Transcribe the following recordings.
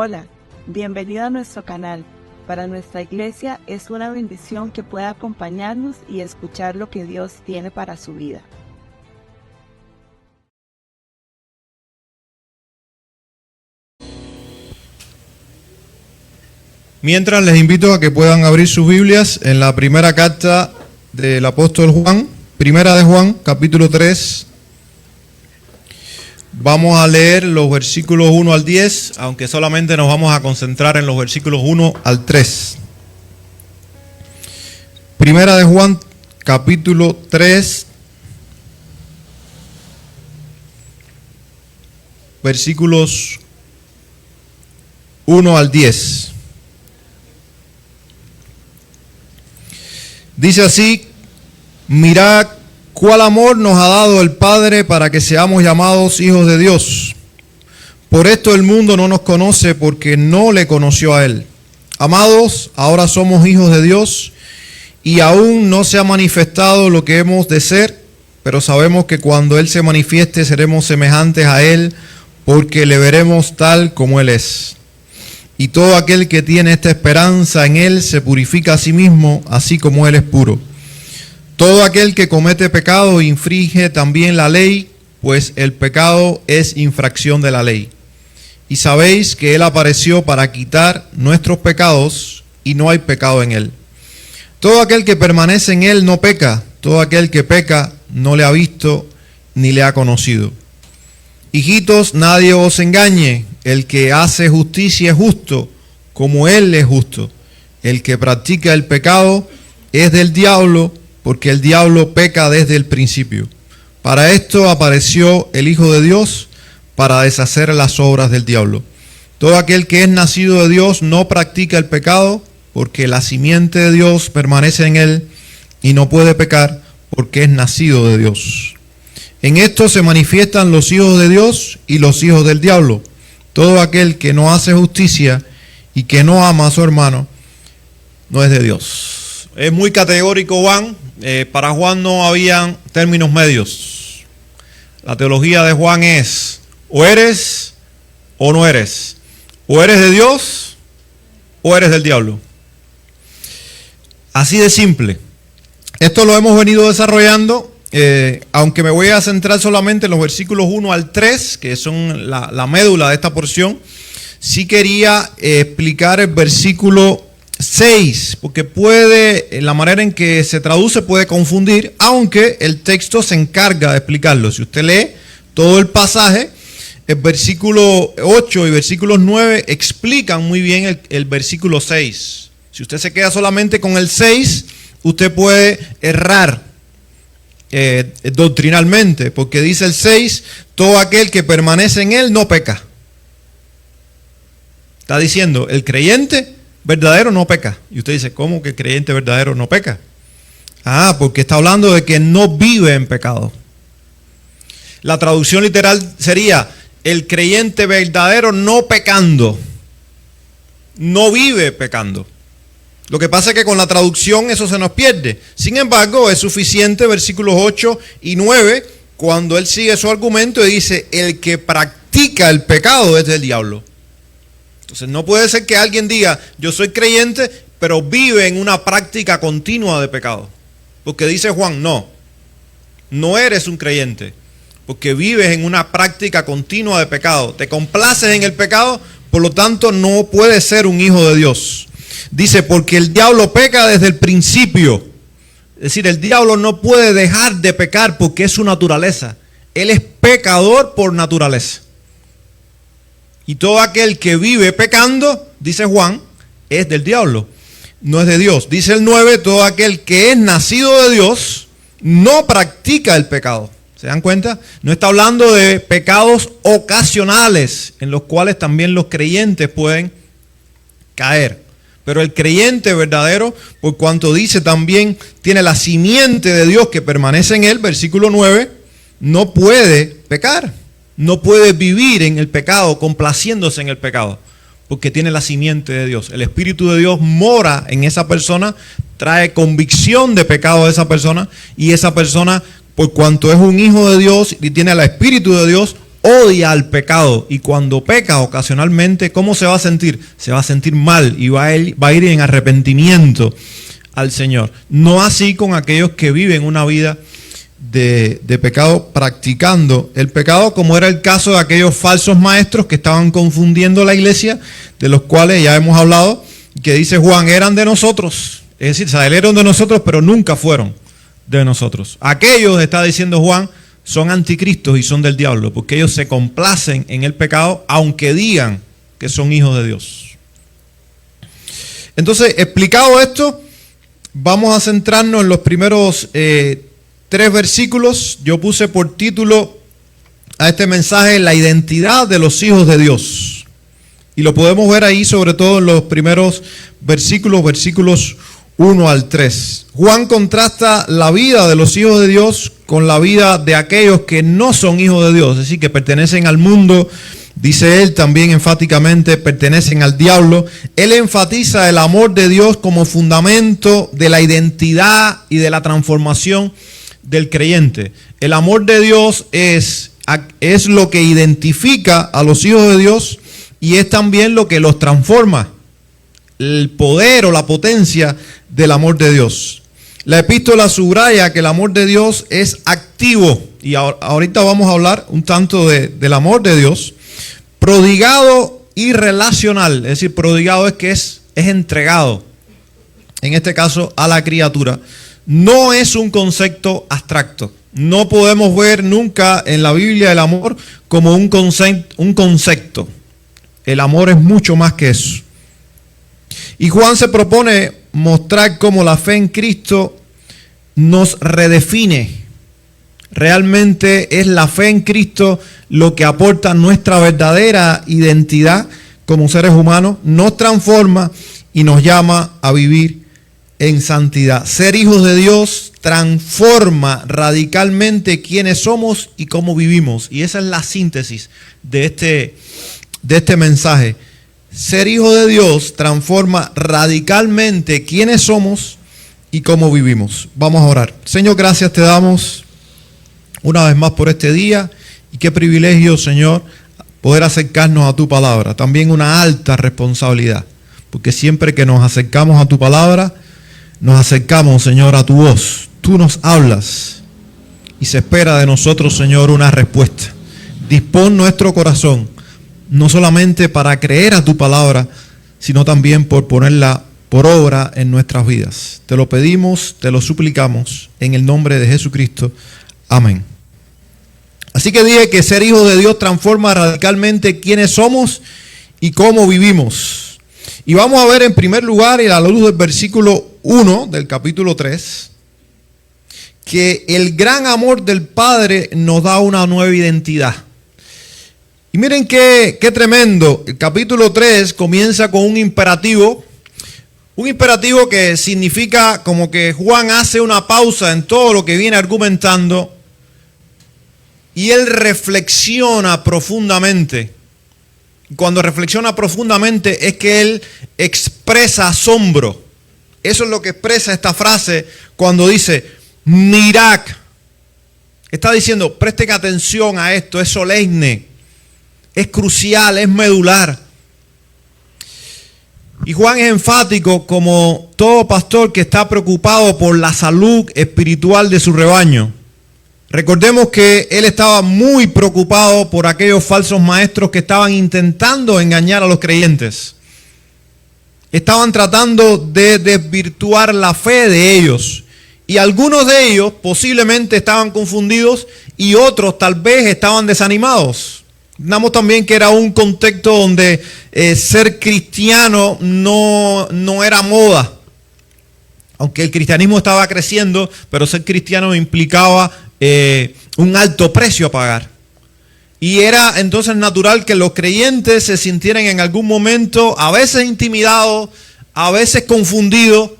Hola, bienvenido a nuestro canal. Para nuestra iglesia es una bendición que pueda acompañarnos y escuchar lo que Dios tiene para su vida. Mientras, les invito a que puedan abrir sus Biblias en la primera carta del apóstol Juan, primera de Juan, capítulo 3. Vamos a leer los versículos 1 al 10, aunque solamente nos vamos a concentrar en los versículos 1 al 3. Primera de Juan, capítulo 3, versículos 1 al 10. Dice así: mirad cuál amor nos ha dado el Padre para que seamos llamados hijos de Dios. Por esto el mundo no nos conoce, porque no le conoció a Él. Amados, ahora somos hijos de Dios y aún no se ha manifestado lo que hemos de ser, pero sabemos que cuando Él se manifieste seremos semejantes a Él, porque le veremos tal como Él es. Y todo aquel que tiene esta esperanza en Él se purifica a sí mismo, así como Él es puro. Todo aquel que comete pecado infringe también la ley, pues el pecado es infracción de la ley. Y sabéis que Él apareció para quitar nuestros pecados, y no hay pecado en Él. Todo aquel que permanece en Él no peca, todo aquel que peca no le ha visto ni le ha conocido. Hijitos, nadie os engañe, el que hace justicia es justo, como Él es justo. El que practica el pecado es del diablo, porque el diablo peca desde el principio. Para esto apareció el Hijo de Dios, para deshacer las obras del diablo. Todo aquel que es nacido de Dios no practica el pecado, porque la simiente de Dios permanece en él, y no puede pecar, porque es nacido de Dios. En esto se manifiestan los hijos de Dios y los hijos del diablo. Todo aquel que no hace justicia y que no ama a su hermano, no es de Dios. Es muy categórico Juan. Para Juan no habían términos medios. La teología de Juan es: o eres o no eres. O eres de Dios o eres del diablo. Así de simple. Esto lo hemos venido desarrollando, aunque me voy a centrar solamente en los versículos 1 al 3, que son la médula de esta porción. Sí quería explicar el versículo 6, porque la manera en que se traduce puede confundir, aunque el texto se encarga de explicarlo. Si usted lee todo el pasaje, el versículo 8 y versículos 9 explican muy bien el versículo 6. Si usted se queda solamente con el 6, usted puede errar doctrinalmente, porque dice el 6, todo aquel que permanece en Él no peca. Está diciendo, el creyente verdadero no peca. Y usted dice, ¿cómo que el creyente verdadero no peca? Porque está hablando de que no vive en pecado. La traducción literal sería, el creyente verdadero no pecando. No vive pecando. Lo que pasa es que con la traducción eso se nos pierde. Sin embargo, es suficiente versículos 8 y 9 cuando él sigue su argumento y dice, el que practica el pecado es del diablo. Entonces no puede ser que alguien diga, yo soy creyente, pero vive en una práctica continua de pecado. Porque dice Juan, no eres un creyente, porque vives en una práctica continua de pecado. Te complaces en el pecado, por lo tanto no puedes ser un hijo de Dios. Dice, porque el diablo peca desde el principio. Es decir, el diablo no puede dejar de pecar porque es su naturaleza. Él es pecador por naturaleza. Y todo aquel que vive pecando, dice Juan, es del diablo, no es de Dios. Dice el 9, todo aquel que es nacido de Dios no practica el pecado. ¿Se dan cuenta? No está hablando de pecados ocasionales en los cuales también los creyentes pueden caer. Pero el creyente verdadero, por cuanto dice también, tiene la simiente de Dios que permanece en él, versículo 9, no puede pecar. No puede vivir en el pecado, complaciéndose en el pecado, porque tiene la simiente de Dios. El Espíritu de Dios mora en esa persona, trae convicción de pecado a esa persona, y esa persona, por cuanto es un hijo de Dios y tiene el Espíritu de Dios, odia al pecado, y cuando peca ocasionalmente, ¿cómo se va a sentir? Se va a sentir mal y va a ir en arrepentimiento al Señor. No así con aquellos que viven una vida de pecado, practicando el pecado, como era el caso de aquellos falsos maestros que estaban confundiendo la iglesia, de los cuales ya hemos hablado, que dice Juan, eran de nosotros, es decir, salieron de nosotros, pero nunca fueron de nosotros. Aquellos, está diciendo Juan, son anticristos y son del diablo, porque ellos se complacen en el pecado, aunque digan que son hijos de Dios. Entonces, explicado esto, vamos a centrarnos en los primeros 3 versículos. Yo puse por título a este mensaje la identidad de los hijos de Dios. Y lo podemos ver ahí, sobre todo en los primeros versículos 1 al 3. Juan contrasta la vida de los hijos de Dios con la vida de aquellos que no son hijos de Dios, es decir, que pertenecen al mundo. Dice él también enfáticamente, pertenecen al diablo. Él enfatiza el amor de Dios como fundamento de la identidad y de la transformación del creyente. El amor de Dios es lo que identifica a los hijos de Dios y es también lo que los transforma. El poder o la potencia del amor de Dios. La epístola subraya que el amor de Dios es activo, y ahorita vamos a hablar un tanto del amor de Dios, prodigado y relacional. Es decir, prodigado es que es entregado, en este caso a la criatura. No es un concepto abstracto. No podemos ver nunca en la Biblia el amor como un concepto. El amor es mucho más que eso. Y Juan se propone mostrar cómo la fe en Cristo nos redefine. Realmente es la fe en Cristo lo que aporta nuestra verdadera identidad como seres humanos, nos transforma y nos llama a vivir en santidad. Ser hijos de Dios transforma radicalmente quiénes somos y cómo vivimos. Y esa es la síntesis de este mensaje. Ser hijo de Dios transforma radicalmente quiénes somos y cómo vivimos. Vamos a orar. Señor, gracias te damos una vez más por este día, y qué privilegio, Señor, poder acercarnos a tu palabra. También una alta responsabilidad, porque siempre que nos acercamos a tu palabra, nos acercamos, Señor, a tu voz. Tú nos hablas y se espera de nosotros, Señor, una respuesta. Dispón nuestro corazón, no solamente para creer a tu palabra, sino también por ponerla por obra en nuestras vidas. Te lo pedimos, te lo suplicamos, en el nombre de Jesucristo. Amén. Así que dije que ser hijo de Dios transforma radicalmente quiénes somos y cómo vivimos. Y vamos a ver en primer lugar, y a la luz del versículo 1 del capítulo 3, que el gran amor del Padre nos da una nueva identidad. Y miren qué tremendo. El capítulo 3 comienza con un imperativo que significa como que Juan hace una pausa en todo lo que viene argumentando y él reflexiona profundamente. Cuando reflexiona profundamente es que él expresa asombro. Eso es lo que expresa esta frase cuando dice, mirad. Está diciendo, presten atención a esto, es solemne, es crucial, es medular. Y Juan es enfático como todo pastor que está preocupado por la salud espiritual de su rebaño. Recordemos que él estaba muy preocupado por aquellos falsos maestros que estaban intentando engañar a los creyentes. Estaban tratando de desvirtuar la fe de ellos. Y algunos de ellos posiblemente estaban confundidos y otros tal vez estaban desanimados. Notamos también que era un contexto donde ser cristiano no era moda. Aunque el cristianismo estaba creciendo, pero ser cristiano implicaba un alto precio a pagar. Y era entonces natural que los creyentes se sintieran en algún momento a veces intimidados, a veces confundidos,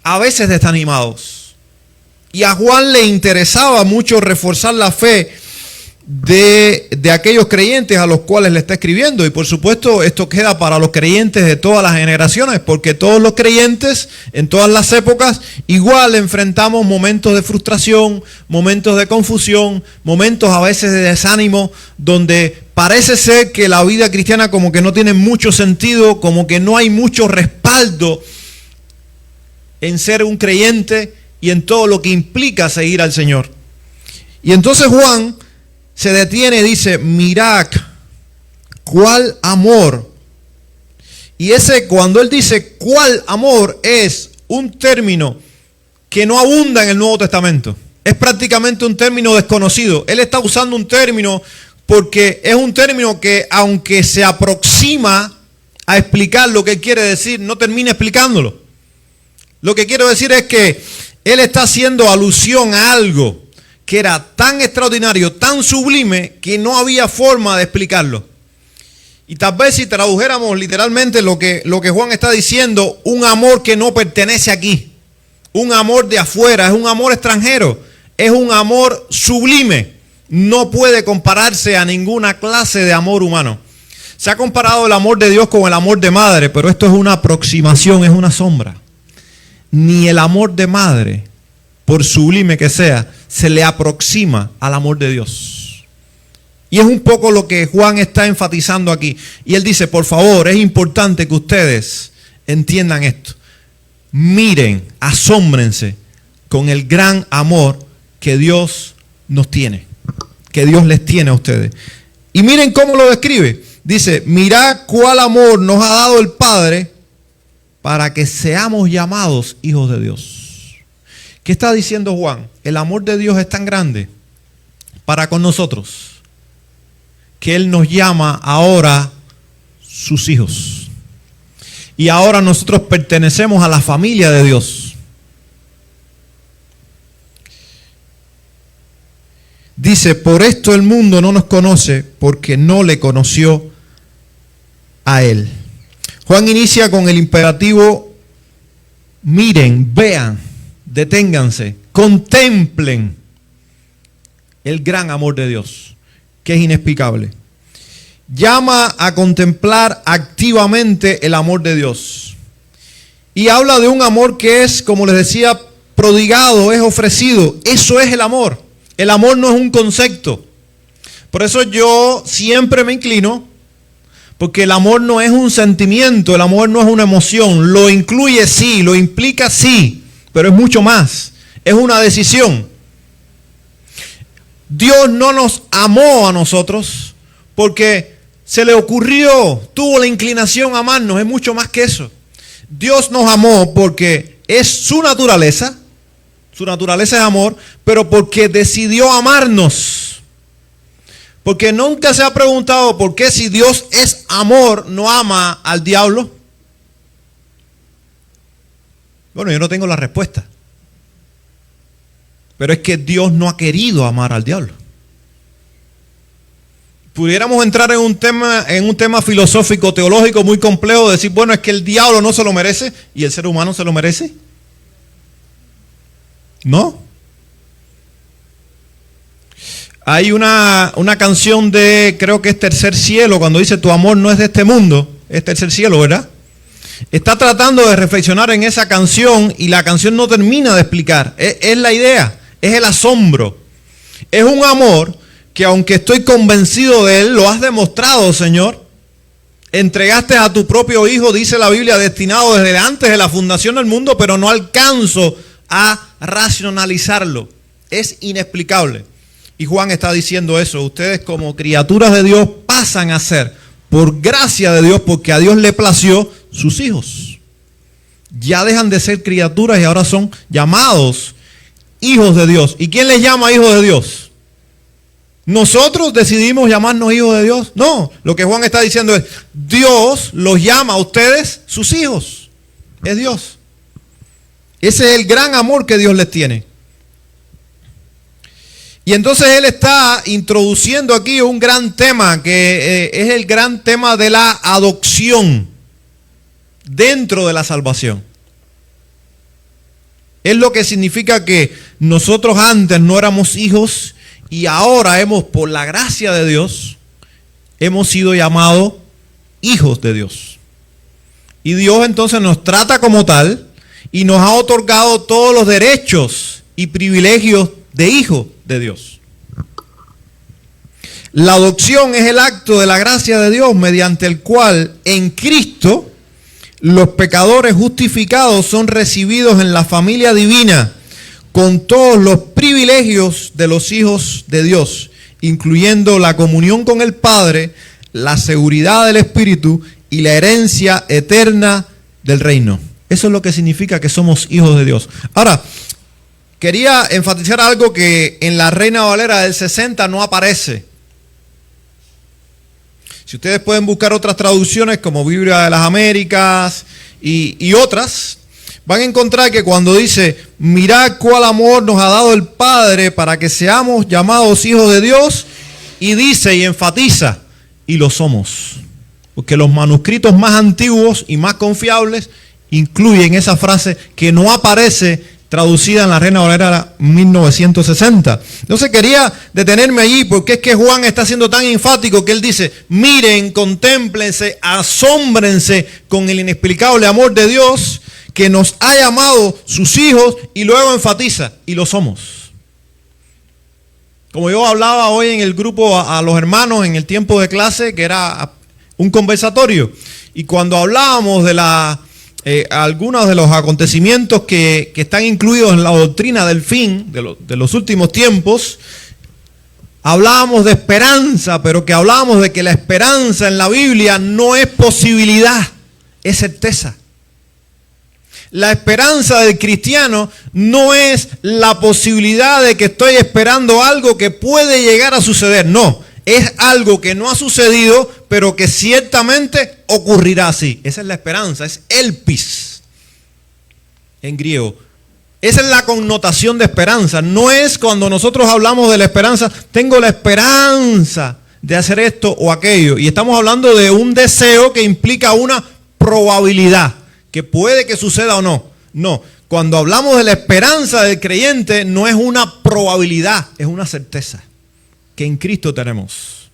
a veces desanimados. Y a Juan le interesaba mucho reforzar la fe de aquellos creyentes a los cuales le está escribiendo. Y por supuesto esto queda para los creyentes de todas las generaciones, porque todos los creyentes en todas las épocas igual enfrentamos momentos de frustración, momentos de confusión, momentos a veces de desánimo, donde parece ser que la vida cristiana como que no tiene mucho sentido, como que no hay mucho respaldo en ser un creyente y en todo lo que implica seguir al Señor. Y entonces Juan se detiene y dice, mirad cuál amor. Y cuando él dice cuál amor, es un término que no abunda en el Nuevo Testamento. Es prácticamente un término desconocido. Él está usando un término porque es un término que, aunque se aproxima a explicar lo que quiere decir, no termina explicándolo. Lo que quiero decir es que él está haciendo alusión a algo que era tan extraordinario, tan sublime, que no había forma de explicarlo. Y tal vez si tradujéramos literalmente lo que Juan está diciendo, un amor que no pertenece aquí, un amor de afuera, es un amor extranjero, es un amor sublime, no puede compararse a ninguna clase de amor humano. Se ha comparado el amor de Dios con el amor de madre, pero esto es una aproximación, es una sombra. Ni el amor de madre, por sublime que sea, se le aproxima al amor de Dios. Y es un poco lo que Juan está enfatizando aquí. Y él dice, por favor, es importante que ustedes entiendan esto. Miren, asómbrense con el gran amor que Dios nos tiene, que Dios les tiene a ustedes. Y miren cómo lo describe. Dice, mirad cuál amor nos ha dado el Padre para que seamos llamados hijos de Dios. ¿Qué está diciendo Juan? El amor de Dios es tan grande para con nosotros que Él nos llama ahora sus hijos. Y ahora nosotros pertenecemos a la familia de Dios. Dice, por esto el mundo no nos conoce, porque no le conoció a Él. Juan inicia con el imperativo, miren, vean, deténganse, contemplen el gran amor de Dios, que es inexplicable. Llama a contemplar activamente el amor de Dios. Y habla de un amor que es, como les decía, prodigado, es ofrecido. Eso es el amor. El amor no es un concepto. Por eso yo siempre me inclino, porque el amor no es un sentimiento, el amor no es una emoción. Lo incluye sí, lo implica sí, pero es mucho más. Es una decisión. Dios no nos amó a nosotros porque se le ocurrió, tuvo la inclinación a amarnos. Es mucho más que eso. Dios nos amó porque es su naturaleza es amor, pero porque decidió amarnos. Porque nunca se ha preguntado por qué, si Dios es amor, no ama al diablo. Bueno, yo no tengo la respuesta. Pero es que Dios no ha querido amar al diablo. Pudiéramos entrar en un tema filosófico, teológico muy complejo, de decir, bueno, es que el diablo no se lo merece y el ser humano se lo merece. ¿No? Hay una canción de, creo que es Tercer Cielo, cuando dice, tu amor no es de este mundo, es Tercer Cielo, ¿verdad? Está tratando de reflexionar en esa canción y la canción no termina de explicar. Es la idea, es el asombro. Es un amor que, aunque estoy convencido de él, lo has demostrado, Señor. Entregaste a tu propio Hijo, dice la Biblia, destinado desde antes de la fundación del mundo, pero no alcanzo a racionalizarlo. Es inexplicable. Y Juan está diciendo eso. Ustedes, como criaturas de Dios, pasan a ser, por gracia de Dios, porque a Dios le plació, sus hijos. Ya dejan de ser criaturas y ahora son llamados hijos de Dios. ¿Y quién les llama hijos de Dios? ¿Nosotros decidimos llamarnos hijos de Dios? No, lo que Juan está diciendo es, Dios los llama a ustedes sus hijos. Es Dios. Ese es el gran amor que Dios les tiene. Y entonces él está introduciendo aquí un gran tema, que es el gran tema de la adopción dentro de la salvación. Es lo que significa que nosotros antes no éramos hijos y ahora por la gracia de Dios, hemos sido llamados hijos de Dios. Y Dios entonces nos trata como tal y nos ha otorgado todos los derechos y privilegios de hijos de Dios. La adopción es el acto de la gracia de Dios mediante el cual en Cristo los pecadores justificados son recibidos en la familia divina con todos los privilegios de los hijos de Dios, incluyendo la comunión con el Padre, la seguridad del Espíritu y la herencia eterna del reino. Eso es lo que significa que somos hijos de Dios. Ahora, quería enfatizar algo que en la Reina Valera del 60 no aparece. Si ustedes pueden buscar otras traducciones como Biblia de las Américas y otras, van a encontrar que cuando dice, mirad cuál amor nos ha dado el Padre para que seamos llamados hijos de Dios, y dice y enfatiza, y lo somos. Porque los manuscritos más antiguos y más confiables incluyen esa frase que no aparece traducida en la Reina Valera 1960. Entonces quería detenerme allí porque es que Juan está siendo tan enfático que él dice, miren, contémplense, asómbrense con el inexplicable amor de Dios que nos ha llamado sus hijos, y luego enfatiza, y lo somos. Como yo hablaba hoy en el grupo a los hermanos en el tiempo de clase, que era un conversatorio, y cuando hablábamos de algunos de los acontecimientos que están incluidos en la doctrina del fin, de los últimos tiempos, hablábamos de esperanza, pero que hablábamos de que la esperanza en la Biblia no es posibilidad, es certeza. La esperanza del cristiano no es la posibilidad de que estoy esperando algo que puede llegar a suceder, no. Es algo que no ha sucedido, pero que ciertamente ocurrirá así. Esa es la esperanza, es elpis en griego. Esa es la connotación de esperanza. No es cuando nosotros hablamos de la esperanza, tengo la esperanza de hacer esto o aquello. Y estamos hablando de un deseo que implica una probabilidad, que puede que suceda o no. No, cuando hablamos de la esperanza del creyente, no es una probabilidad, es una certeza que en Cristo tenemos.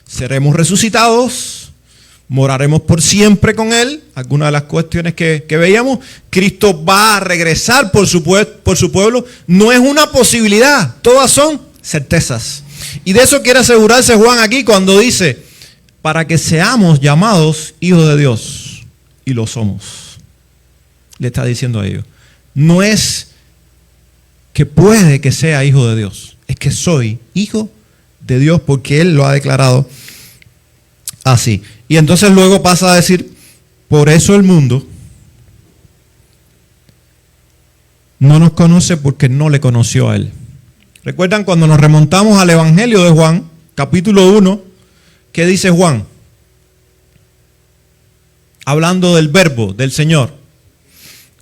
Seremos resucitados, moraremos por siempre con Él. Algunas de las cuestiones que veíamos. Cristo va a regresar por su pueblo. No es una posibilidad, todas son certezas. Y de eso quiere asegurarse Juan aquí cuando dice, para que seamos llamados hijos de Dios. Y lo somos. Le está diciendo a ellos. No es que puede que sea hijo de Dios, es que soy hijo de Dios porque Él lo ha declarado así. Y entonces luego pasa a decir, por eso el mundo no nos conoce porque no le conoció a Él. ¿Recuerdan cuando nos remontamos al Evangelio de Juan, capítulo 1, qué dice Juan? Hablando del verbo, del Señor,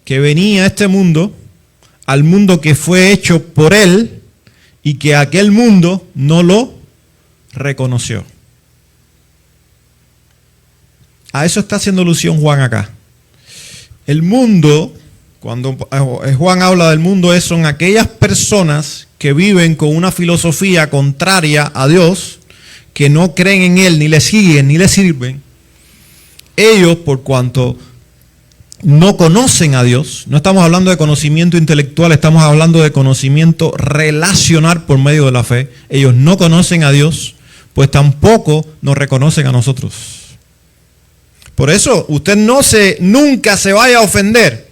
que venía a este mundo, al mundo que fue hecho por Él, y que aquel mundo no lo reconoció. A eso está haciendo alusión Juan acá. El mundo, cuando Juan habla del mundo, son aquellas personas que viven con una filosofía contraria a Dios, que no creen en Él, ni le siguen, ni le sirven. Ellos, por cuanto no conocen a Dios, no estamos hablando de conocimiento intelectual, estamos hablando de conocimiento relacional por medio de la fe. Ellos no conocen a Dios, pues tampoco nos reconocen a nosotros. Por eso usted nunca se vaya a ofender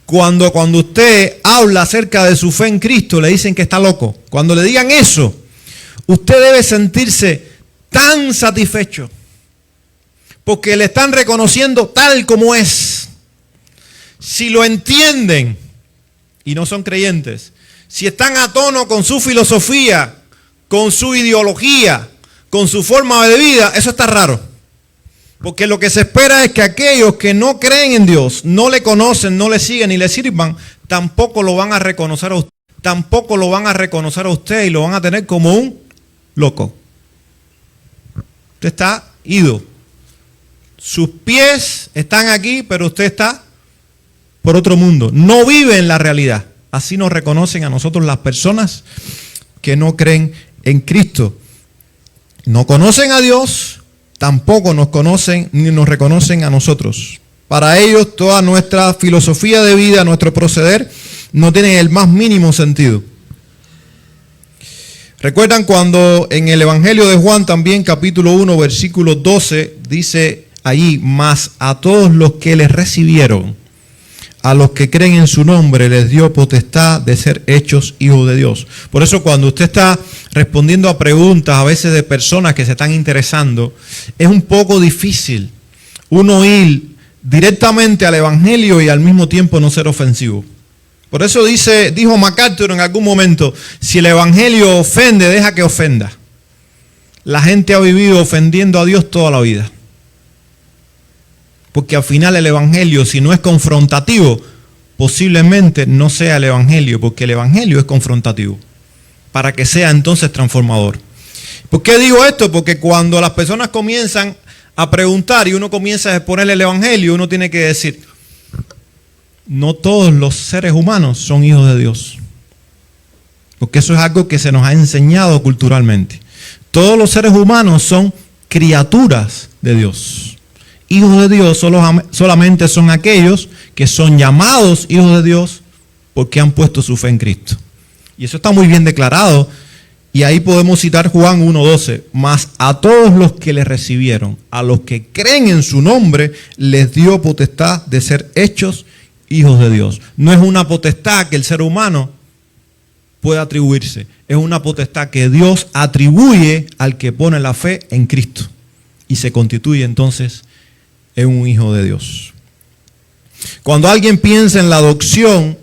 cuando usted habla acerca de su fe en Cristo, le dicen que está loco. Cuando le digan eso, usted debe sentirse tan satisfecho porque le están reconociendo tal como es. Si lo entienden y no son creyentes, si están a tono con su filosofía, con su ideología, con su forma de vida, eso está raro. Porque lo que se espera es que aquellos que no creen en Dios, no le conocen, no le siguen ni le sirvan, tampoco lo van a reconocer a usted. Tampoco lo van a reconocer a usted y lo van a tener como un loco. Usted está ido. Sus pies están aquí, pero usted está por otro mundo. No vive en la realidad. Así nos reconocen a nosotros las personas que no creen en Cristo no conocen a Dios, tampoco nos conocen ni nos reconocen a nosotros. Para ellos toda nuestra filosofía de vida, nuestro proceder, no tiene el más mínimo sentido. ¿Recuerdan cuando en el Evangelio de Juan también, capítulo 1, versículo 12, dice allí, mas a todos los que les recibieron, a los que creen en su nombre, les dio potestad de ser hechos hijos de Dios? Por eso cuando usted está respondiendo a preguntas a veces de personas que se están interesando, es un poco difícil uno ir directamente al Evangelio y al mismo tiempo no ser ofensivo. Por eso dijo MacArthur en algún momento, si el Evangelio ofende, deja que ofenda. La gente ha vivido ofendiendo a Dios toda la vida. Porque al final el Evangelio, si no es confrontativo, posiblemente no sea el Evangelio, porque el Evangelio es confrontativo, para que sea entonces transformador. ¿Por qué digo esto? Porque cuando las personas comienzan a preguntar y uno comienza a exponerle el Evangelio, uno tiene que decir, no todos los seres humanos son hijos de Dios. Porque eso es algo que se nos ha enseñado culturalmente. Todos los seres humanos son criaturas de Dios. Hijos de Dios solamente son aquellos que son llamados hijos de Dios porque han puesto su fe en Cristo. Y eso está muy bien declarado. Y ahí podemos citar Juan 1:12. Mas a todos los que le recibieron, a los que creen en su nombre, les dio potestad de ser hechos hijos de Dios. No es una potestad que el ser humano puede atribuirse. Es una potestad que Dios atribuye al que pone la fe en Cristo. Y se constituye entonces en un hijo de Dios. Cuando alguien piensa en la adopción,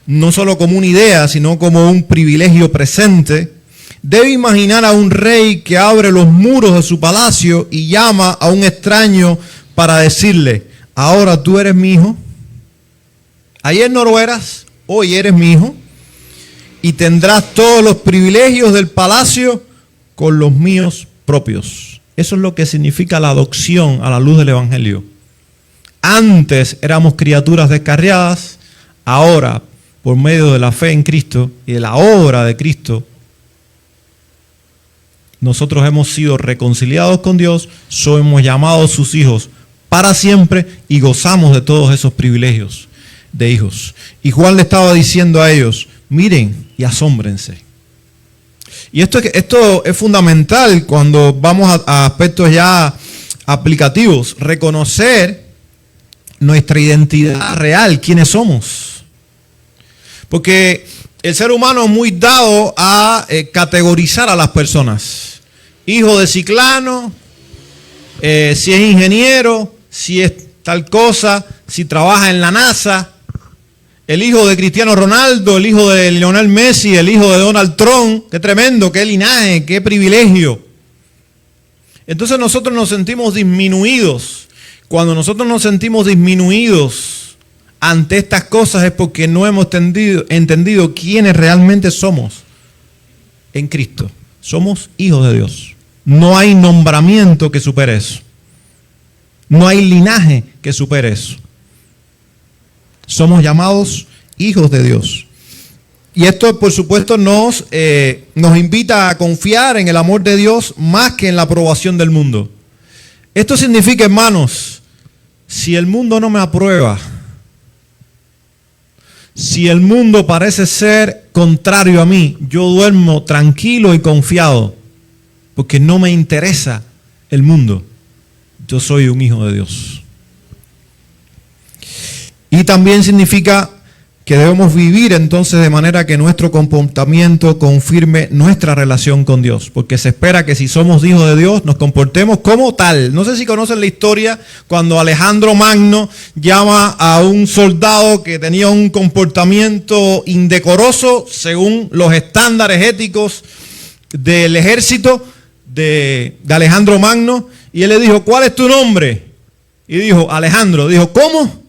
no solo como una idea, sino como un privilegio presente, debe imaginar a un rey que abre los muros de su palacio y llama a un extraño para decirle, ahora tú eres mi hijo. Ayer no lo eras, hoy eres mi hijo, y tendrás todos los privilegios del palacio con los míos propios. Eso es lo que significa la adopción a la luz del Evangelio. Antes éramos criaturas descarriadas, ahora, por medio de la fe en Cristo y de la obra de Cristo, nosotros hemos sido reconciliados con Dios, somos llamados sus hijos para siempre y gozamos de todos esos privilegios de hijos. Y Juan le estaba diciendo a ellos, miren y asómbrense. Y esto es fundamental cuando vamos a aspectos ya aplicativos, reconocer nuestra identidad real, quiénes somos. Porque el ser humano es muy dado a categorizar a las personas. Hijo de ciclano, si es ingeniero, si es tal cosa, si trabaja en la NASA, el hijo de Cristiano Ronaldo, el hijo de Lionel Messi, el hijo de Donald Trump. Qué tremendo, qué linaje, qué privilegio. Entonces nosotros nos sentimos disminuidos. Cuando nosotros nos sentimos disminuidos ante estas cosas es porque no hemos entendido quiénes realmente somos en Cristo. Somos hijos de Dios. No hay nombramiento que supere eso. No hay linaje que supere eso. Somos llamados hijos de Dios. Y esto, por supuesto, nos invita a confiar en el amor de Dios más que en la aprobación del mundo. Esto significa, hermanos, si el mundo no me aprueba, si el mundo parece ser contrario a mí, yo duermo tranquilo y confiado, porque no me interesa el mundo. Yo soy un hijo de Dios. Y también significa que debemos vivir entonces de manera que nuestro comportamiento confirme nuestra relación con Dios. Porque se espera que si somos hijos de Dios nos comportemos como tal. No sé si conocen la historia cuando Alejandro Magno llama a un soldado que tenía un comportamiento indecoroso según los estándares éticos del ejército de Alejandro Magno. Y él le dijo, ¿cuál es tu nombre? Y dijo, Alejandro. Dijo, ¿cómo?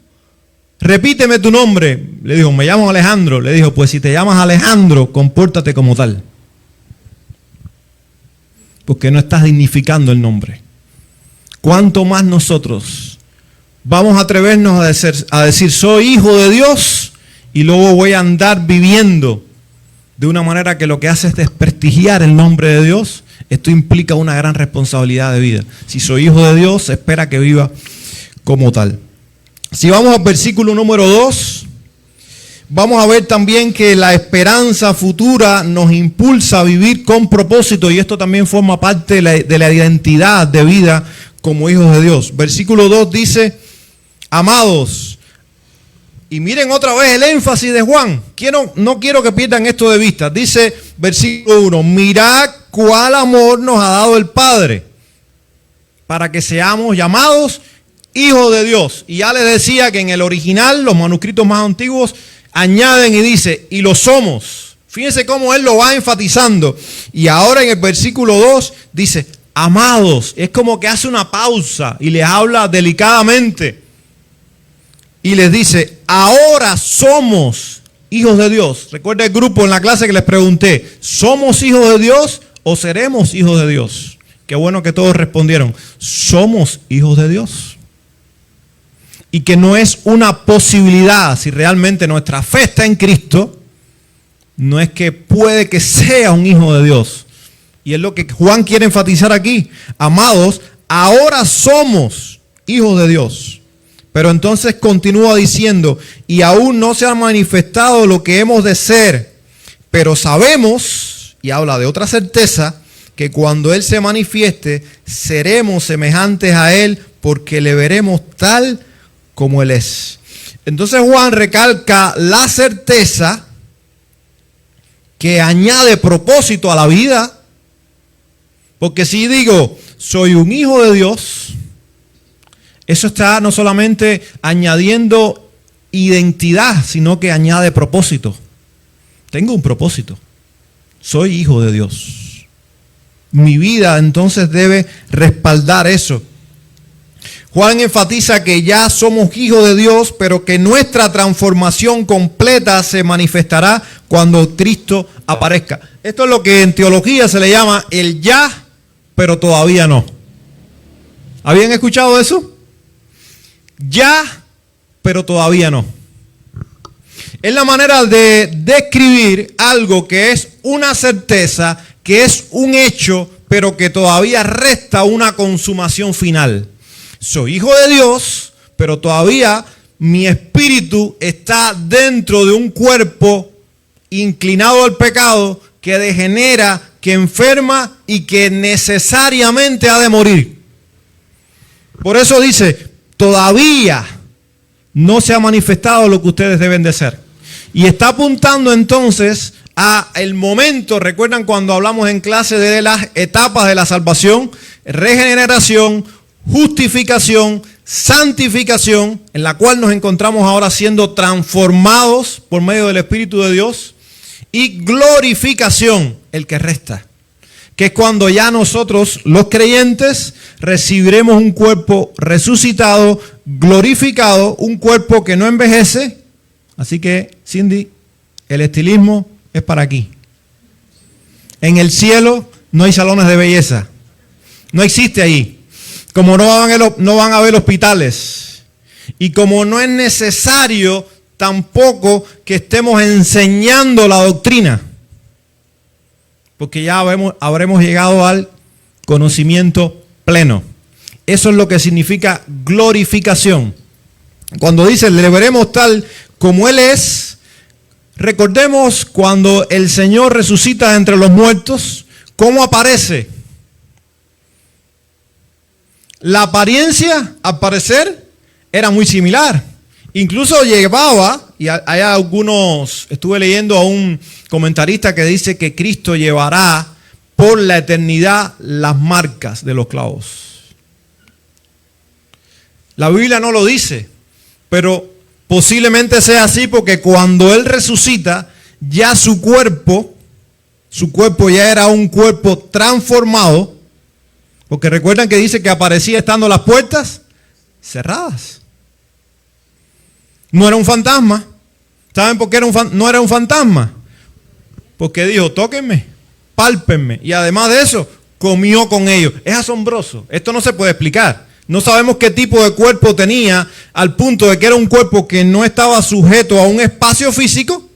Repíteme tu nombre. Le dijo, me llamo Alejandro. Le dijo, pues si te llamas Alejandro, compórtate como tal. Porque no estás dignificando el nombre. ¿Cuánto más nosotros vamos a atrevernos a decir, soy hijo de Dios y luego voy a andar viviendo de una manera que lo que hace es desprestigiar el nombre de Dios, esto implica una gran responsabilidad de vida. Si soy hijo de Dios, se espera que viva como tal. Si vamos al versículo número 2, vamos a ver también que la esperanza futura nos impulsa a vivir con propósito, y esto también forma parte de la identidad de vida como hijos de Dios. Versículo 2 dice: amados, y miren otra vez el énfasis de Juan, no quiero que pierdan esto de vista. Dice versículo 1, mirad cuál amor nos ha dado el Padre, para que seamos llamados hijos de Dios. Y ya les decía que en el original, los manuscritos más antiguos, añaden y dice, y lo somos. Fíjense cómo él lo va enfatizando. Y ahora en el versículo 2 dice, amados. Es como que hace una pausa y les habla delicadamente. Y les dice, ahora somos hijos de Dios. Recuerda el grupo en la clase que les pregunté, ¿somos hijos de Dios o seremos hijos de Dios? Qué bueno que todos respondieron, somos hijos de Dios. Y que no es una posibilidad, si realmente nuestra fe está en Cristo, no es que puede que sea un hijo de Dios. Y es lo que Juan quiere enfatizar aquí. Amados, ahora somos hijos de Dios. Pero entonces continúa diciendo, y aún no se ha manifestado lo que hemos de ser, pero sabemos, y habla de otra certeza, que cuando Él se manifieste, seremos semejantes a Él, porque le veremos tal como Él es. Entonces Juan recalca la certeza que añade propósito a la vida, porque si digo, soy un hijo de Dios, eso está no solamente añadiendo identidad, sino que añade propósito. Tengo un propósito. Soy hijo de Dios. Mi vida entonces debe respaldar eso. Juan enfatiza que ya somos hijos de Dios, pero que nuestra transformación completa se manifestará cuando Cristo aparezca. Esto es lo que en teología se le llama el ya, pero todavía no. ¿Habían escuchado eso? Ya, pero todavía no. Es la manera de describir algo que es una certeza, que es un hecho, pero que todavía resta una consumación final. Soy hijo de Dios, pero todavía mi espíritu está dentro de un cuerpo inclinado al pecado, que degenera, que enferma y que necesariamente ha de morir. Por eso dice, todavía no se ha manifestado lo que ustedes deben de ser. Y está apuntando entonces a el momento, recuerdan cuando hablamos en clase de las etapas de la salvación, regeneración, justificación, santificación, en la cual nos encontramos ahora siendo transformados por medio del Espíritu de Dios, y glorificación, el que resta, que es cuando ya nosotros, los creyentes, recibiremos un cuerpo resucitado, glorificado, un cuerpo que no envejece. Así que, Cindy, el estilismo es para aquí. En el cielo no hay salones de belleza. No existe ahí. Como no van a haber hospitales. Y como no es necesario tampoco que estemos enseñando la doctrina. Porque ya habremos llegado al conocimiento pleno. Eso es lo que significa glorificación. Cuando dice, le veremos tal como Él es, recordemos cuando el Señor resucita entre los muertos, ¿cómo aparece? La apariencia, al parecer, era muy similar. Incluso llevaba, y hay algunos, estuve leyendo a un comentarista que dice que Cristo llevará por la eternidad las marcas de los clavos. La Biblia no lo dice, pero posiblemente sea así porque cuando Él resucita, ya su cuerpo ya era un cuerpo transformado, porque recuerdan que dice que aparecía estando las puertas cerradas. No era un fantasma. ¿Saben por qué no era un fantasma? Porque dijo, tóquenme, pálpenme. Y además de eso, comió con ellos. Es asombroso. Esto no se puede explicar. No sabemos qué tipo de cuerpo tenía, al punto de que era un cuerpo que no estaba sujeto a un espacio físico,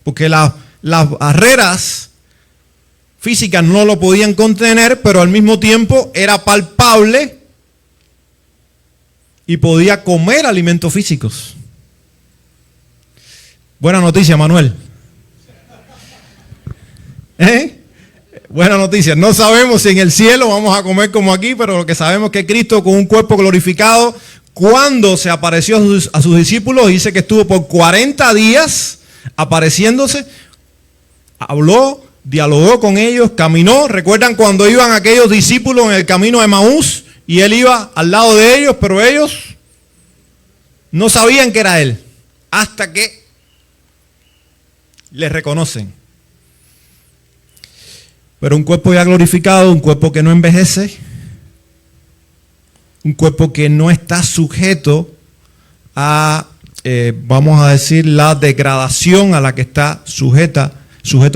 porque la las barreras físicas no lo podían contener, pero al mismo tiempo era palpable y podía comer alimentos físicos. Buena noticia, Manuel. Buena noticia. No sabemos si en el cielo vamos a comer como aquí, pero lo que sabemos es que Cristo, con un cuerpo glorificado, cuando se apareció a sus discípulos, dice que estuvo por 40 días apareciéndose, habló, dialogó con ellos, caminó. ¿Recuerdan cuando iban aquellos discípulos en el camino de Emaús y él iba al lado de ellos, pero ellos no sabían que era él hasta que le reconocen? Pero un cuerpo ya glorificado, un cuerpo que no envejece, un cuerpo que no está sujeto a, vamos a decir, la degradación a la que está sujeto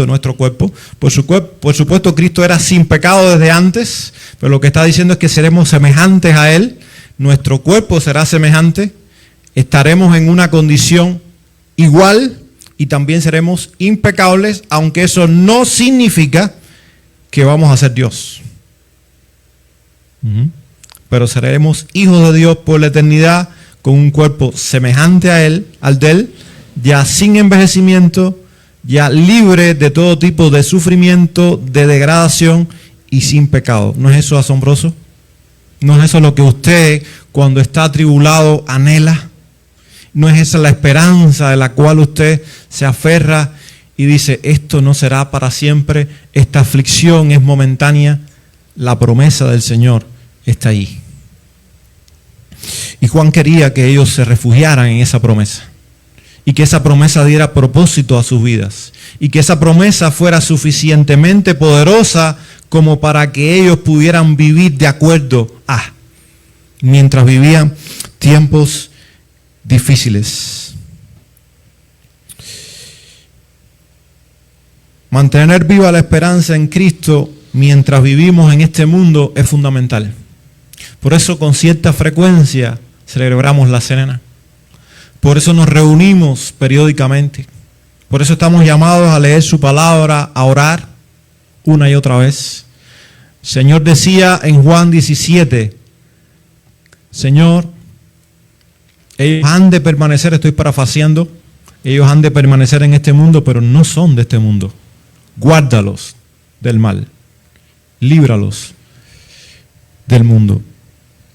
nuestro cuerpo. Por supuesto, Cristo era sin pecado desde antes, pero lo que está diciendo es que seremos semejantes a Él, nuestro cuerpo será semejante, estaremos en una condición igual y también seremos impecables, aunque eso no significa que vamos a ser Dios. Pero seremos hijos de Dios por la eternidad, con un cuerpo semejante a Él, al de Él, ya sin envejecimiento, ya libre de todo tipo de sufrimiento, de degradación y sin pecado. ¿No es eso asombroso? ¿No es eso lo que usted, cuando está atribulado, anhela? ¿No es esa la esperanza de la cual usted se aferra y dice, esto no será para siempre, esta aflicción es momentánea? La promesa del Señor está ahí. Y Juan quería que ellos se refugiaran en esa promesa, y que esa promesa diera propósito a sus vidas, y que esa promesa fuera suficientemente poderosa como para que ellos pudieran vivir de acuerdo a, mientras vivían tiempos difíciles. Mantener viva la esperanza en Cristo mientras vivimos en este mundo es fundamental. Por eso con cierta frecuencia celebramos la cena. Por eso nos reunimos periódicamente. Por eso estamos llamados a leer su palabra, a orar una y otra vez. El Señor decía en Juan 17, Señor, ellos han de permanecer, estoy parafraseando, ellos han de permanecer en este mundo, pero no son de este mundo. Guárdalos del mal, líbralos del mundo.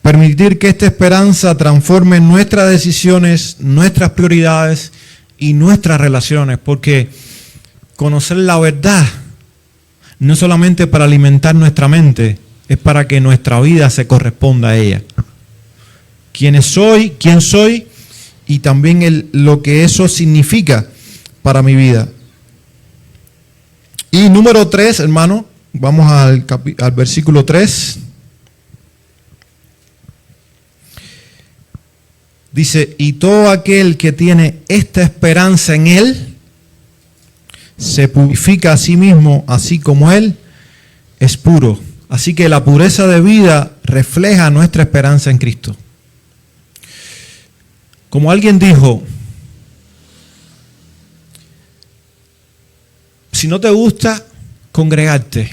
Permitir que esta esperanza transforme nuestras decisiones, nuestras prioridades y nuestras relaciones, porque conocer la verdad no es solamente para alimentar nuestra mente, es para que nuestra vida se corresponda a ella. Quién soy y también lo que eso significa para mi vida. Y número 3, hermano, vamos al versículo 3. Dice, y todo aquel que tiene esta esperanza en Él, se purifica a sí mismo, así como Él es puro. Así que la pureza de vida refleja nuestra esperanza en Cristo. Como alguien dijo, si no te gusta congregarte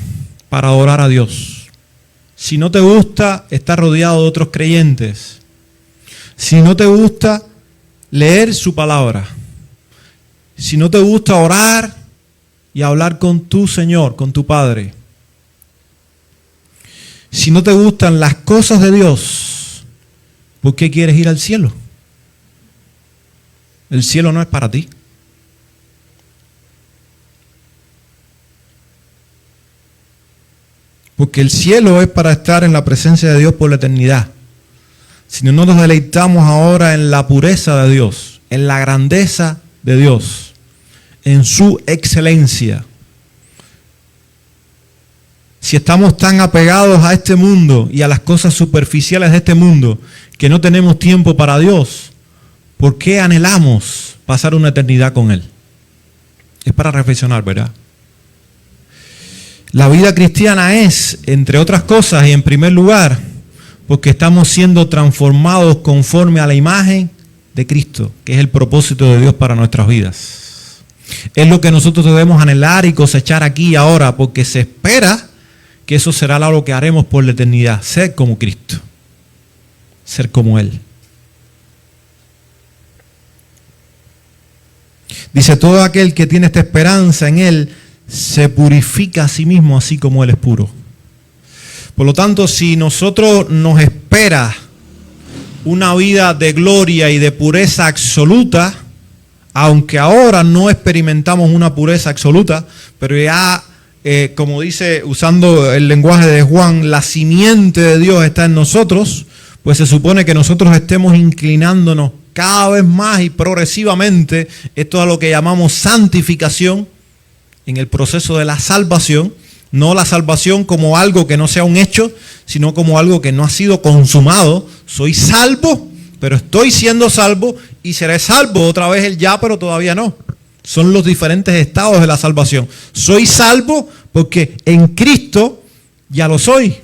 para adorar a Dios, si no te gusta estar rodeado de otros creyentes, si no te gusta leer su palabra, si no te gusta orar y hablar con tu Señor, con tu Padre, si no te gustan las cosas de Dios, ¿por qué quieres ir al cielo? El cielo no es para ti. Porque el cielo es para estar en la presencia de Dios por la eternidad. Si no nos deleitamos ahora en la pureza de Dios, en la grandeza de Dios, en su excelencia, si estamos tan apegados a este mundo y a las cosas superficiales de este mundo que no tenemos tiempo para Dios, ¿por qué anhelamos pasar una eternidad con Él? Es para reflexionar, ¿verdad? La vida cristiana es, entre otras cosas y en primer lugar, porque estamos siendo transformados conforme a la imagen de Cristo, que es el propósito de Dios para nuestras vidas. Es lo que nosotros debemos anhelar y cosechar aquí y ahora, porque se espera que eso será lo que haremos por la eternidad, ser como Cristo, ser como Él. Dice, todo aquel que tiene esta esperanza en Él se purifica a sí mismo así como Él es puro. Por lo tanto, si nosotros nos espera una vida de gloria y de pureza absoluta, aunque ahora no experimentamos una pureza absoluta, pero ya, como dice, usando el lenguaje de Juan, la simiente de Dios está en nosotros, pues se supone que nosotros estemos inclinándonos cada vez más y progresivamente, esto es a lo que llamamos santificación, en el proceso de la salvación, no la salvación como algo que no sea un hecho, sino como algo que no ha sido consumado. Soy salvo, pero estoy siendo salvo y seré salvo otra vez el ya, pero todavía no. Son los diferentes estados de la salvación. Soy salvo porque en Cristo ya lo soy.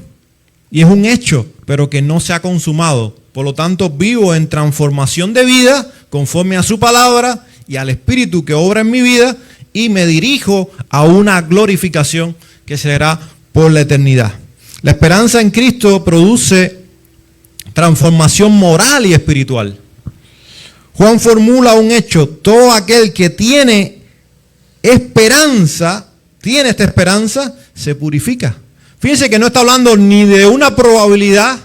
Y es un hecho, pero que no se ha consumado. Por lo tanto, vivo en transformación de vida conforme a su palabra y al Espíritu que obra en mi vida y me dirijo a una glorificación que será por la eternidad. La esperanza en Cristo produce transformación moral y espiritual. Juan formula un hecho: todo aquel que tiene esperanza, tiene esta esperanza, se purifica. Fíjense que no está hablando ni de una probabilidad,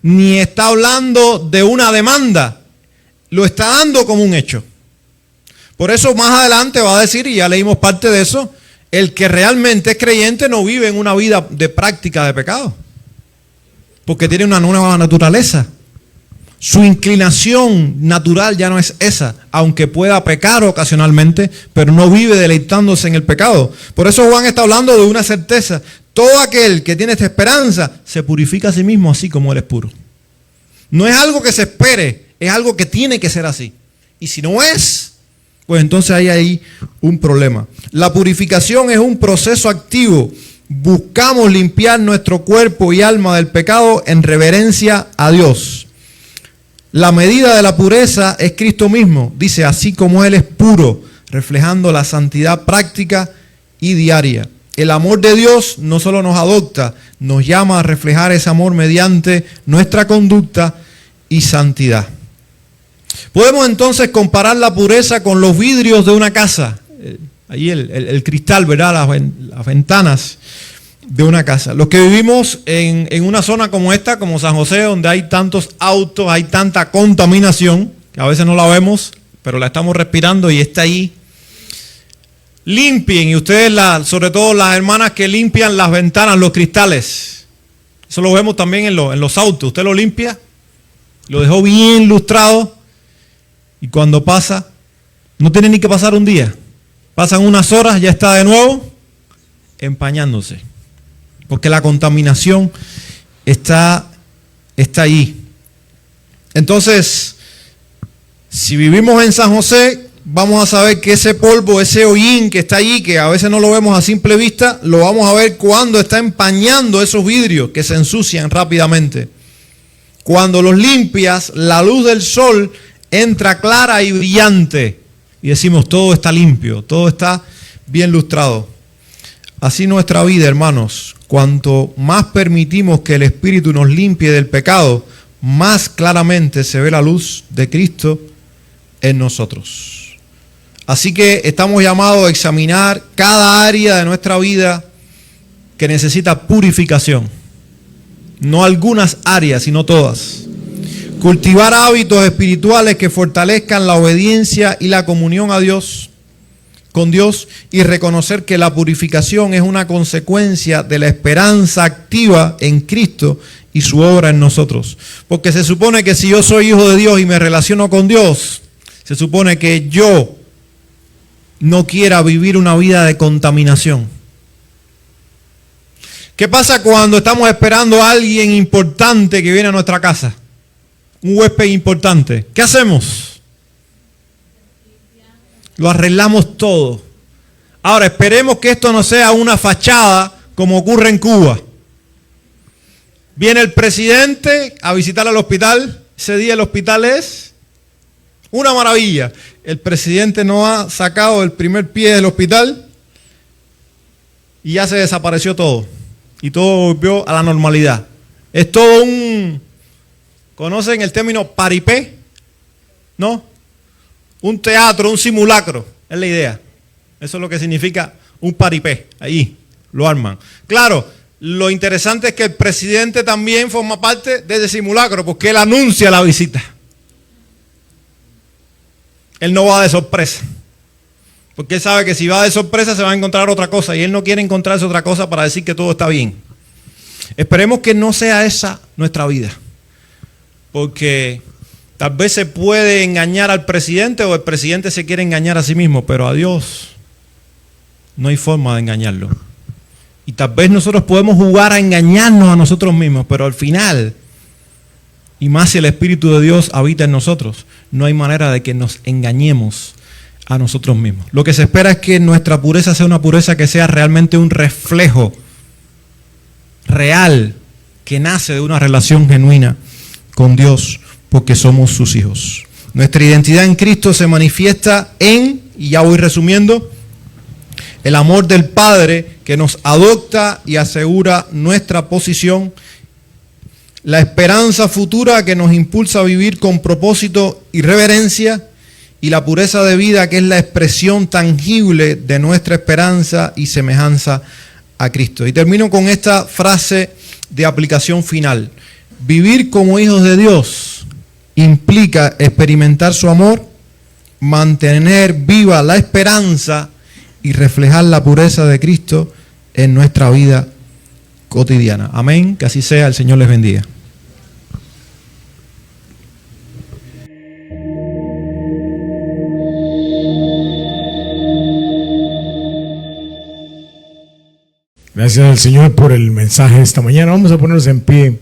ni está hablando de una demanda. Lo está dando como un hecho. Por eso más adelante va a decir, y ya leímos parte de eso, el que realmente es creyente no vive en una vida de práctica de pecado, porque tiene una nueva naturaleza. Su inclinación natural ya no es esa, aunque pueda pecar ocasionalmente, pero no vive deleitándose en el pecado. Por eso Juan está hablando de una certeza: todo aquel que tiene esta esperanza se purifica a sí mismo así como Él es puro. No es algo que se espere, es algo que tiene que ser así. Y si no es, pues entonces hay ahí un problema. La purificación es un proceso activo. Buscamos limpiar nuestro cuerpo y alma del pecado en reverencia a Dios. La medida de la pureza es Cristo mismo. Dice, así como Él es puro, reflejando la santidad práctica y diaria. El amor de Dios no solo nos adopta, nos llama a reflejar ese amor mediante nuestra conducta y santidad. Podemos entonces comparar la pureza con los vidrios de una casa. Ahí el cristal, ¿verdad? Las ventanas de una casa. Los que vivimos en una zona como esta, como San José, donde hay tantos autos, hay tanta contaminación, que a veces no la vemos, pero la estamos respirando y está ahí. Limpien, y ustedes, sobre todo las hermanas que limpian las ventanas, los cristales. Eso lo vemos también en los autos. Usted lo limpia, lo dejó bien lustrado, y cuando pasa, no tiene ni que pasar un día. Pasan unas horas, ya está de nuevo empañándose. Porque la contaminación está ahí. Entonces, si vivimos en San José, vamos a saber que ese polvo, ese hollín que está allí, que a veces no lo vemos a simple vista, lo vamos a ver cuando está empañando esos vidrios que se ensucian rápidamente. Cuando los limpias, la luz del sol entra clara y brillante y decimos, todo está limpio, todo está bien lustrado. Así nuestra vida, hermanos, cuanto más permitimos que el Espíritu nos limpie del pecado, más claramente se ve la luz de Cristo en nosotros. Así que estamos llamados a examinar cada área de nuestra vida que necesita purificación. No algunas áreas, sino todas. Cultivar hábitos espirituales que fortalezcan la obediencia y la comunión a Dios, con Dios, y reconocer que la purificación es una consecuencia de la esperanza activa en Cristo y su obra en nosotros. Porque se supone que si yo soy hijo de Dios y me relaciono con Dios, se supone que yo no quiera vivir una vida de contaminación. ¿Qué pasa cuando estamos esperando a alguien importante que viene a nuestra casa? Un huésped importante. ¿Qué hacemos? Lo arreglamos todo. Ahora, esperemos que esto no sea una fachada como ocurre en Cuba. Viene el presidente a visitar al hospital. Ese día el hospital es una maravilla. El presidente no ha sacado el primer pie del hospital y ya se desapareció todo. Y todo volvió a la normalidad. Es todo un... ¿Conocen el término paripé? ¿No? Un teatro, un simulacro. Es la idea. Eso es lo que significa un paripé. Ahí lo arman. Claro, lo interesante es que el presidente también forma parte de ese simulacro porque él anuncia la visita. Él no va de sorpresa. Porque él sabe que si va de sorpresa se va a encontrar otra cosa y él no quiere encontrarse otra cosa para decir que todo está bien. Esperemos que no sea esa nuestra vida. Porque tal vez se puede engañar al presidente o el presidente se quiere engañar a sí mismo, pero a Dios no hay forma de engañarlo. Y tal vez nosotros podemos jugar a engañarnos a nosotros mismos, pero al final, y más si el Espíritu de Dios habita en nosotros, no hay manera de que nos engañemos a nosotros mismos. Lo que se espera es que nuestra pureza sea una pureza que sea realmente un reflejo real, que nace de una relación genuina con Dios, porque somos sus hijos. Nuestra identidad en Cristo se manifiesta en, y ya voy resumiendo, el amor del Padre que nos adopta y asegura nuestra posición, la esperanza futura que nos impulsa a vivir con propósito y reverencia, y la pureza de vida que es la expresión tangible de nuestra esperanza y semejanza a Cristo. Y termino con esta frase de aplicación final. Vivir como hijos de Dios implica experimentar su amor, mantener viva la esperanza y reflejar la pureza de Cristo en nuestra vida cotidiana. Amén. Que así sea. El Señor les bendiga. Gracias al Señor por el mensaje de esta mañana. Vamos a ponernos en pie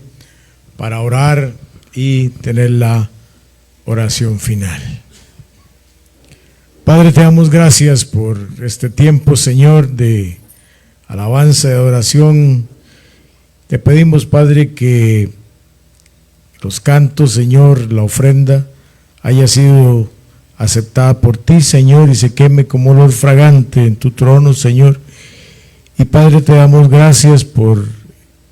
para orar y tener la oración final. Padre, te damos gracias por este tiempo, Señor, de alabanza, de adoración. Te pedimos, Padre, que los cantos, Señor, la ofrenda haya sido aceptada por ti, Señor, y se queme como olor fragante en tu trono, Señor. Y Padre, te damos gracias por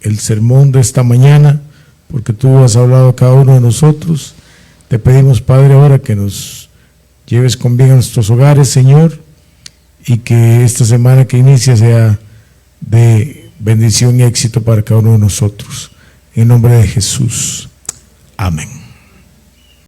el sermón de esta mañana, porque tú has hablado a cada uno de nosotros. Te pedimos, Padre, ahora que nos lleves con bien a nuestros hogares, Señor, y que esta semana que inicia sea de bendición y éxito para cada uno de nosotros. En nombre de Jesús. Amén.